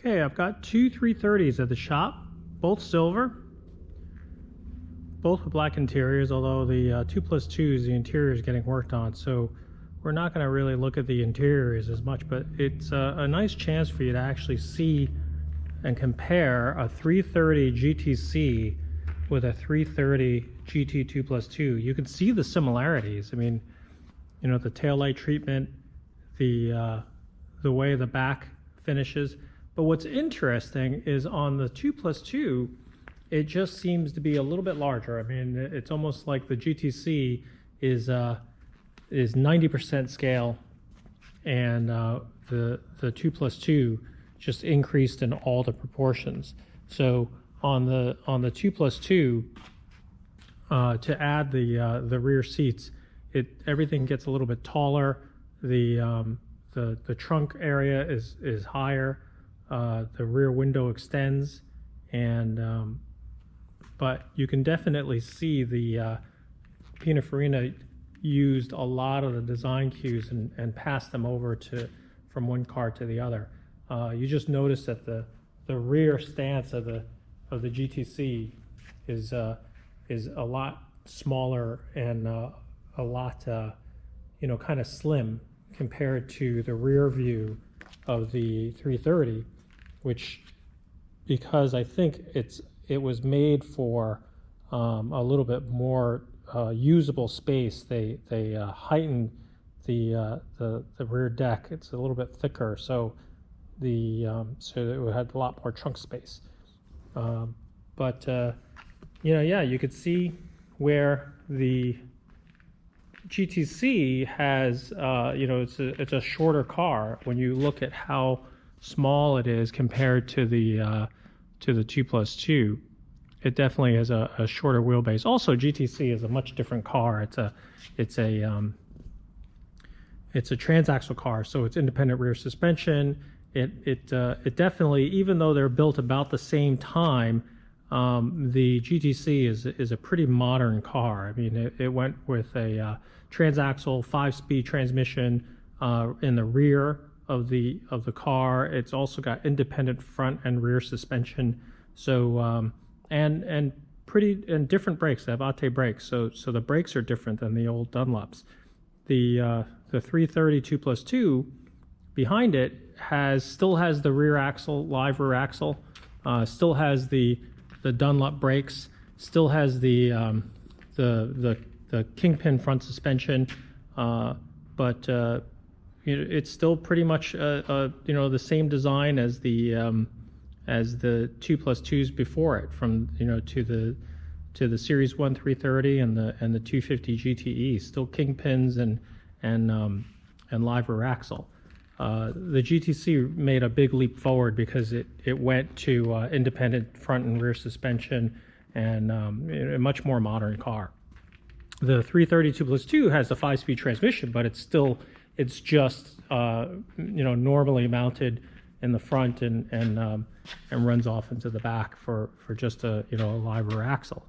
Okay, I've got two 330s at the shop, both silver, both with black interiors, although the 2+2s, the interior is getting worked on, so we're not going to really look at the interiors as much, but it's a nice chance for you to actually see and compare a 330 GTC with a 330 GT 2+2. You can see the similarities. I mean, you know, the taillight treatment, the way the back finishes. But what's interesting is on the 2+2, it just seems to be a little bit larger. I mean, it's almost like the GTC is 90% scale, and the 2+2 just increased in all the proportions. So on the 2+2, to add the rear seats, everything gets a little bit taller. The trunk area is higher. The rear window extends, and but you can definitely see the Pininfarina used a lot of the design cues and passed them over from one car to the other. You just notice that the rear stance of the GTC is a lot smaller and a lot kind of slim compared to the rear view of the 330, which, because I think it was made for a little bit more usable space. They heightened the rear deck. It's a little bit thicker, so so it had a lot more trunk space. Yeah, you could see where the GTC has, it's a shorter car when you look at how small it is compared to the 2+2. It definitely has a shorter wheelbase. Also, GTC is a much different car. It's a transaxle car, so it's independent rear suspension. It definitely, even though they're built about the same time, the GTC is a pretty modern car. I mean, it went with a transaxle 5-speed transmission in the rear of the car. It's also got independent front and rear suspension. So and different brakes. They have Ate brakes. So the brakes are different than the old Dunlops. The 330 2+2 behind it still has the rear axle, live rear axle. Still has the Dunlop brakes. Still has the kingpin front suspension. But it's still pretty much the same design as the 2+2s before it, from to the Series 1 330 and the 250 GTE. Still kingpins and live rear axle. The GTC made a big leap forward because it went to independent front and rear suspension and a much more modern car. The 330 2+2 has a 5-speed transmission, but it's just normally mounted in the front and runs off into the back for just a live rear axle.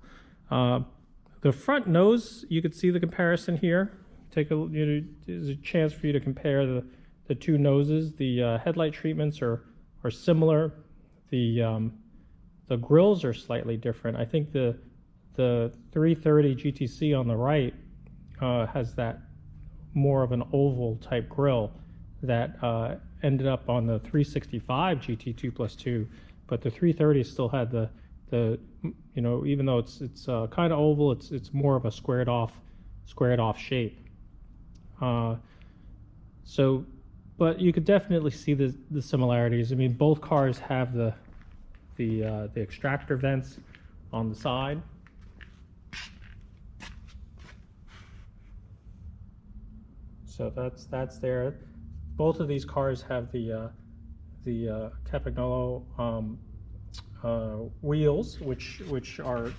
The front nose, you could see the comparison here. There's a chance for you to compare the two noses. The headlight treatments are similar. The grills are slightly different. I think the 330 GTC on the right has that more of an oval type grill that ended up on the 365 GT 2+2, but the 330 still had the even though it's kind of oval, it's more of a squared off shape. But you could definitely see the similarities. I mean, both cars have the extractor vents on the side. So that's there. Both of these cars have the Campagnolo wheels, which are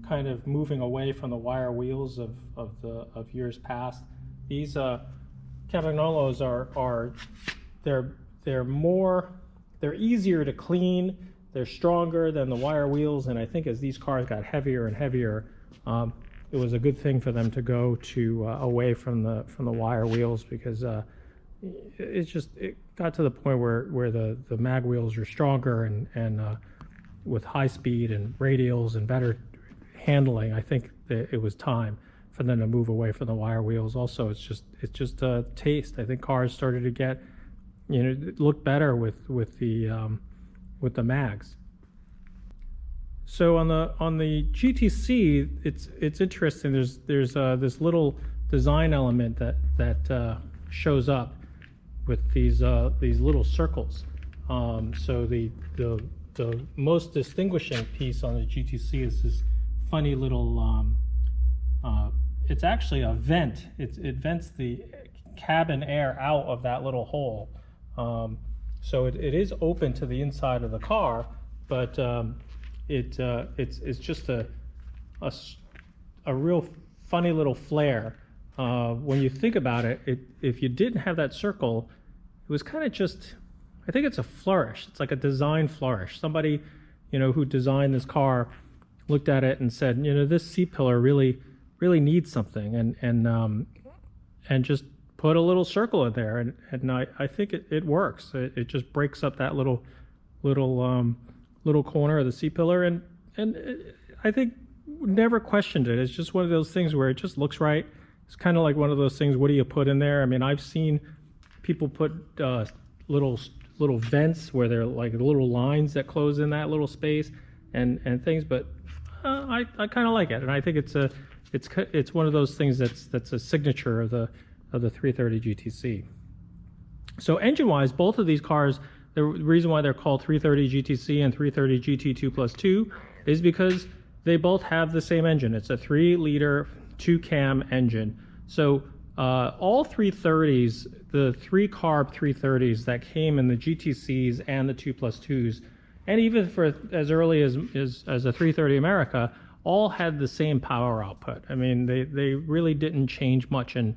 kind of moving away from the wire wheels of years past. These Campagnolos they're easier to clean. They're stronger than the wire wheels, and I think as these cars got heavier and heavier, it was a good thing for them to go away from the wire wheels, because it got to the point where the mag wheels are stronger and with high speed and radials and better handling. I think that it was time for them to move away from the wire wheels. Also, it's just a taste. I think cars started to get, look better with the mags. So on the GTC, it's interesting. There's this little design element that shows up with these little circles. So the most distinguishing piece on the GTC is this funny little. It's actually a vent. It vents the cabin air out of that little hole. So it is open to the inside of the car, but it's just a real funny little flare. When you think about it, if you didn't have that circle, it was kind of just, I think it's a flourish. It's like a design flourish. Somebody, who designed this car looked at it and said, this C-pillar really needs something, and just put a little circle in there, and I think it works. It just breaks up that little corner of the C-pillar, and I think never questioned it. It's just one of those things where it just looks right. It's kind of like one of those things. What do you put in there? I mean, I've seen people put little vents where they're like little lines that close in that little space and things, but I kind of like it, and I think it's one of those things that's a signature of the 330 GTC. So engine-wise, both of these cars, the reason why they're called 330 GTC and 330 GT2 plus 2 is because they both have the same engine. It's a 3-liter 2-cam engine. So all 330s, the 3-carb 330s that came in the GTCs and the 2 plus 2s, and even for as early as a 330 America, all had the same power output. I mean, they really didn't change much in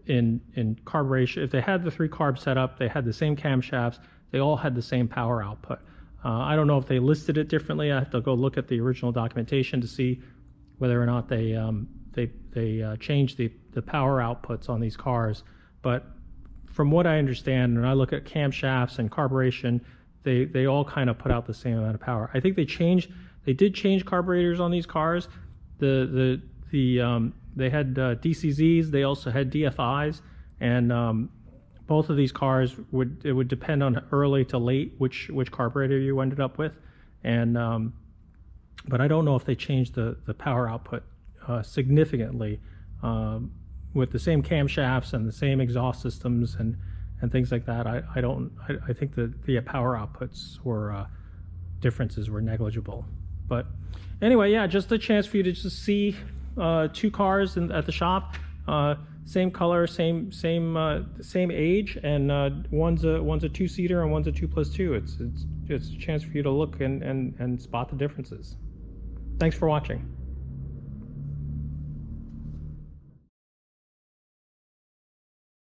carburation. If they had the 3-carb setup, they had the same camshafts. They all had the same power output. I don't know if they listed it differently. I have to go look at the original documentation to see whether or not they changed the power outputs on these cars. But from what I understand, when I look at camshafts and carburation, they all kind of put out the same amount of power. I think they did change carburetors on these cars. They had DCZs. They also had DFIs, and both of these cars would depend on early to late which carburetor you ended up with, and but I don't know if they changed the power output significantly with the same camshafts and the same exhaust systems and things like that. I think the power outputs were differences were negligible. But anyway, yeah, just a chance for you to just see 2 cars at the shop, same color, same age, and one's a 2-seater and one's a 2 plus 2. It's a chance for you to look and spot the differences. Thanks for watching.